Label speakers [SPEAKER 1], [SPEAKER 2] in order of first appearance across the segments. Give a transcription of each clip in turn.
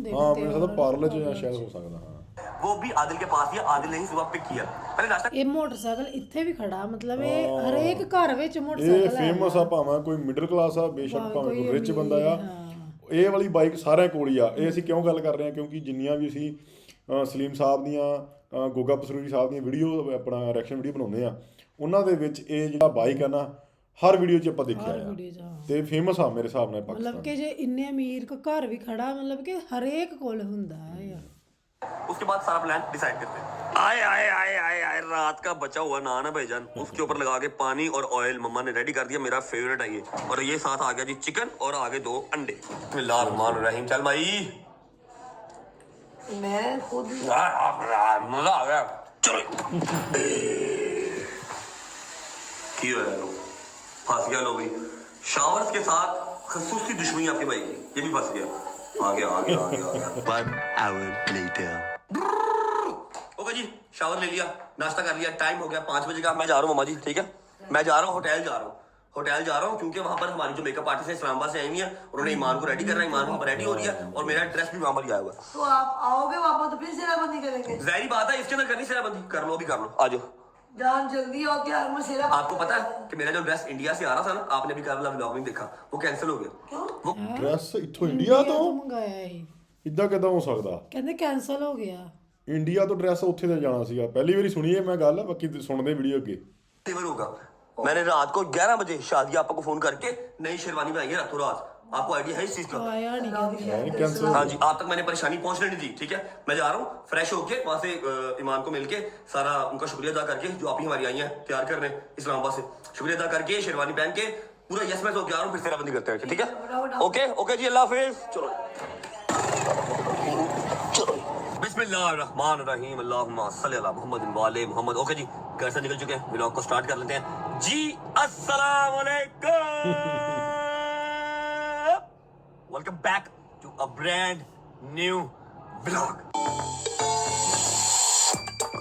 [SPEAKER 1] ਹੁੰਦੇ
[SPEAKER 2] हाँ मेरे साथ पार्लर च शायद हो सकता हाँ
[SPEAKER 3] वो भी आदिल के पास ही आदिल ने ही सुबह पिक किया पहले नाश्ता
[SPEAKER 1] ਇਹ ਮੋਟਰਸਾਈਕਲ ਇੱਥੇ ਵੀ ਖੜਾ ਮਤਲਬ ਇਹ ਹਰੇਕ ਘਰ ਵਿੱਚ
[SPEAKER 2] ਇਹ
[SPEAKER 1] ਮੋਟਰਸਾਈਕਲ ਹੈ
[SPEAKER 2] ਫੇਮਸ ਆ ਭਾਵੇਂ ਕੋਈ ਮਿਡਲ ਕਲਾਸ ਆ ਬੇਸ਼ੱਕ ਭਾਵੇਂ ਕੋਈ ਰਿਚ ਬੰਦਾ ਆ
[SPEAKER 1] ਹਾਂ।
[SPEAKER 2] ਇਹ ਵਾਲੀ ਬਾਈਕ ਸਾਰਿਆਂ ਕੋਲ ਹੀ ਆ ਇਹ ਅਸੀਂ ਕਿਉਂ ਗੱਲ ਕਰ ਰਹੇ ਹਾਂ ਕਿਉਂਕਿ ਜਿੰਨੀਆਂ ਵੀ ਅਸੀਂ ਸਲੀਮ ਸਾਹਿਬ ਦੀਆਂ ਗੋਗਾ ਪਸਰੂਰੀ ਸਾਹਿਬ ਦੀਆਂ ਵੀਡੀਓ ਆਪਣਾ ਰਿਐਕਸ਼ਨ ਵੀਡੀਓ ਬਣਾਉਂਦੇ ਆ ਉਹਨਾਂ ਦੇ ਵਿੱਚ ਇਹ ਜਿਹੜਾ ਬਾਈਕ ਆ ਨਾ ਹਰ ਵੀਡੀਓ 'ਚ ਆਪਾਂ ਦੇਖਿਆ ਆ
[SPEAKER 1] ਵੀਡੀਓ 'ਚ, ਹਾਂ।
[SPEAKER 2] ਤੇ ਫੇਮਸ ਆ ਮੇਰੇ ਹਿਸਾਬ ਨਾਲ
[SPEAKER 1] ਮਤਲਬ
[SPEAKER 2] ਪਾਕਿਸਤਾਨ
[SPEAKER 1] ਕਿ ਜੇ ਇੰਨੇ ਅਮੀਰ ਕੋ ਘਰ ਵੀ ਖੜਾ ਮਤਲਬ ਕਿ ਹਰੇਕ ਕੋਲ ਹੁੰਦਾ ਹੈ ਯਾਰ।
[SPEAKER 3] उसके बाद सारा प्लान डिसाइड करते हैं आए आए आए आए आए रात का बचा हुआ नान है भाईजान उसके ऊपर लगा के पानी और ऑयल मम्मा ने रेडी कर दिया मेरा फेवरेट है ये और ये साथ आ गया जी चिकन और आगे 2 अंडे बिस्मिल्लाहिर्रहमानिर्रहीम चल भाई
[SPEAKER 4] मैं खुद
[SPEAKER 3] मजा आ गया चलो की हो रहा है फंस गया लो भाई शावर्स के साथ खसूसी दुश्मनी आपके भाई की ये भी फंस गया आ गया 1 hour later ओके जी शावर ले लिया नाश्ता कर लिया टाइम हो गया 5 बजे का मैं जा रहा हूँ मामा जी ठीक है मैं जा रहा हूँ होटल जा रहा हूँ क्योंकि वहां पर हमारी जो मेकअप आर्टिस्ट है इस्लामाबाद से आई हुई है उन्होंने ईमान को रेडी करना है ईमान वहां पर रेडी हो रही है और मेरा ड्रेस भी वहां पर आया हुआ है
[SPEAKER 4] तो आप आओगे वापस तो फिर सेराबंदी करेंगे
[SPEAKER 3] जाहिर बात है इसके अंदर करनी सेराबंदी कर लो आ जाओ
[SPEAKER 4] जान जल्दी आओ क्या मैं सेरा
[SPEAKER 3] आपको पता है कि मेरा जो ड्रेस इंडिया से आ रहा था ना आपने भी कर व्लॉग में देखा वो कैंसिल हो गया
[SPEAKER 4] क्यों
[SPEAKER 3] वो
[SPEAKER 2] ਡਰੈਸ ਇੱਥੋਂ ਇੰਡੀਆ ਤੋਂ
[SPEAKER 1] ਮੰਗਾਇਆ ਇਹ
[SPEAKER 2] ਇਦਾਂ ਕਿਦਾਂ ਹੋ ਸਕਦਾ
[SPEAKER 1] ਕਹਿੰਦੇ ਕੈਨਸਲ ਹੋ ਗਿਆ।
[SPEAKER 2] ਇੰਡੀਆ ਤੋਂ ਡਰੈਸ ਉੱਥੇ ਤੇ ਜਾਣਾ ਸੀਗਾ ਪਹਿਲੀ ਵਾਰੀ ਸੁਣੀ ਹੈ ਮੈਂ ਗੱਲ ਬਾਕੀ ਸੁਣਦੇ ਵੀਡੀਓ ਅੱਗੇ
[SPEAKER 3] डिलीवर होगा मैंने रात को 11 बजे शादी आपा को फोन करके नई शेरवानी बनाई है रातों रात आपको आइडिया है इस चीज का
[SPEAKER 1] ਆਇਆ ਨਹੀਂ ਕਹਿੰਦੇ
[SPEAKER 2] कैंसिल
[SPEAKER 3] हाँ जी आप तक मैंने परेशानी पहुंचने नहीं दी ठीक है मैं जा रहा हूँ फ्रेश होके वहां से ईमान को मिलके सारा उनका शुक्रिया अदा करके जो आप ही हमारी आई हैं तैयार करने इस्लामाबाद से शुक्रिया अदा करके शेरवानी पहन के पूरा यस मैं होके आ रहा हूँ फिर सेराबंदी करते हैं ठीक है ओके ओके जी अल्लाह हाफिज चलो बिस्मिल्लाहिर्रहमानिर्रहीम अल्लाहुम्मा सल्ली अला मुहम्मद वाले मोहम्मद ओके जी घर से निकल चुके हैं व्लॉग को स्टार्ट कर लेते हैं जी अस्सलाम वालेकुम welcome back to a brand new vlog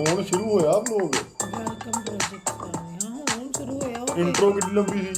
[SPEAKER 2] ਹੁਣ ਸ਼ੁਰੂ ਹੋਇਆ ਵਲੋਗ
[SPEAKER 1] ਵੈਲਕਮ ਪ੍ਰੋਜੈਕਟ ਕਰ ਰਹੇ ਹਾਂ ਹੁਣ ਸ਼ੁਰੂ ਹੋਇਆ ਉਹ
[SPEAKER 2] ਇੰਟਰੋ ਕਿੰਨੀ ਲੰਬੀ ਸੀ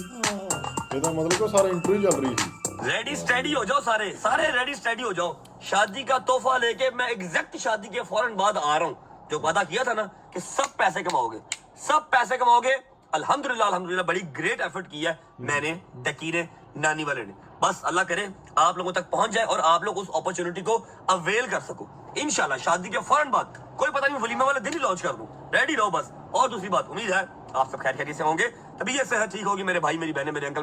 [SPEAKER 2] ਇਹਦਾ ਮਤਲਬ ਕਿ ਸਾਰਾ ਇੰਟਰੋ ਹੀ ਚੱਲ ਰਹੀ ਸੀ
[SPEAKER 3] रेडी स्टडी हो जाओ सारे रेडी स्टडी हो जाओ शादी का तोहफा लेके मैं एग्जैक्ट शादी के फौरन बाद आ रहा हूँ जो वादा किया था ना कि सब पैसे कमाओगे अल्हम्दुलिल्लाह बड़ी ग्रेट एफर्ट की है मैंने डकी ने नानी वाले ने बस अल्लाह करे आप लोगों तक पहुंच जाए और आप लोग उस अपॉर्चुनिटी को अवेल कर सको इंशाल्लाह शादी के फौरन बाद कोई पता नहीं वलीमा वाले दिन ही लॉन्च कर दूं रेडी रहो बस और दूसरी बात उम्मीद है आप सब खैर खैरियत से होंगे तबीयत सेहत ठीक होगी मेरे भाई मेरी बहनें मेरे अंकल